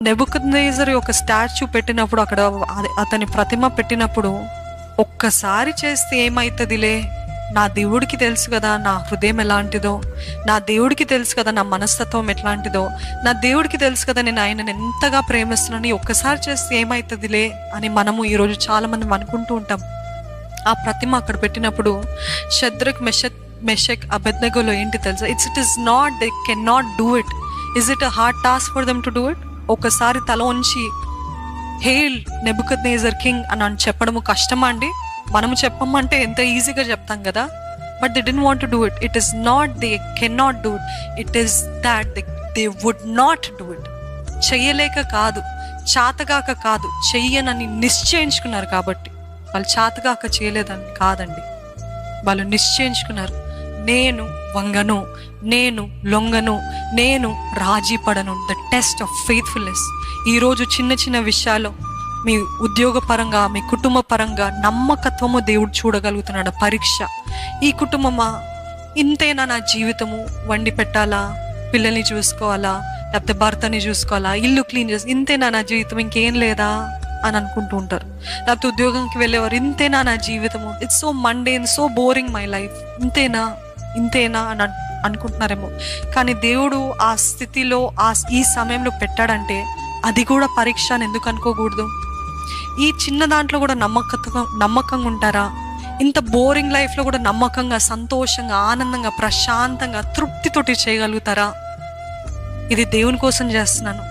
నెబుకద్నెజరు ఒక స్టాచ్యూ పెట్టినప్పుడు, అక్కడ అతని ప్రతిమ పెట్టినప్పుడు, ఒక్కసారి చేస్తే ఏమైతుందిలే, నా దేవుడికి తెలుసు కదా నా హృదయం ఎలాంటిదో, నా దేవుడికి తెలుసు కదా నా మనస్తత్వం ఎట్లాంటిదో, నా దేవుడికి తెలుసు కదా నేను ఆయనను ఎంతగా ప్రేమిస్తున్నాను, ఒక్కసారి చేస్తే ఏమవుతుందిలే అని మనము ఈరోజు చాలా మంది అనుకుంటూ ఉంటాం. ఆ ప్రతిమ అక్కడ పెట్టినప్పుడు షద్రక్ మెషక్ అబెద్నెగోలో ఏంటి తెలుసా? It is not, they can not do it. Is it a hard task for them to do it? ఒకసారి తల ఉంచి హేల్ నెబుకద్నెజర్ కింగ్ అని చెప్పడము కష్టమా అండి? మనము చెప్పమంటే ఎంత ఈజీగా చెప్తాం కదా, but they didn't want to do it. It is not they can not do it, it is that they would not do it. చెయ్యలేక కాదు, చాతగాక కాదు, చెయ్యనని నిశ్చయించుకున్నారు. కాబట్టి వాళ్ళు చాతగాక చేయలేదని కాదండి, వాళ్ళు నిశ్చయించుకున్నారు, నేను వంగను, నేను లొంగను, నేను రాజీ పడను. The test of faithfulness. ఈరోజు చిన్న చిన్న విషయాలు, మీ ఉద్యోగ పరంగా, మీ కుటుంబ పరంగా నమ్మకత్వము దేవుడు చూడగలుగుతున్నాడు. పరీక్ష. ఈ కుటుంబమా, ఇంతేనా నా జీవితము? వండి పెట్టాలా, పిల్లల్ని చూసుకోవాలా, లేకపోతే భర్తని చూసుకోవాలా, ఇల్లు క్లీన్ చేసి, ఇంతేనా నా జీవితం, ఇంకేం లేదా అని అనుకుంటూ ఉంటారు. లేకపోతే ఉద్యోగంకి వెళ్ళేవారు, ఇంతేనా నా జీవితము, it's so mundane, so boring my life, ఇంతేనా అని అనుకుంటున్నారేమో. కానీ దేవుడు ఆ స్థితిలో ఈ సమయంలో పెట్టాడంటే అది కూడా పరీక్ష అని ఎందుకు అనుకోకూడదు? ఈ చిన్న దాంట్లో కూడా నమ్మకంగా ఉంటారా? ఇంత బోరింగ్ లైఫ్లో కూడా నమ్మకంగా, సంతోషంగా, ఆనందంగా, ప్రశాంతంగా, తృప్తితోటి చేయగలుగుతారా? ఇది దేవుని కోసం చేస్తున్నాను.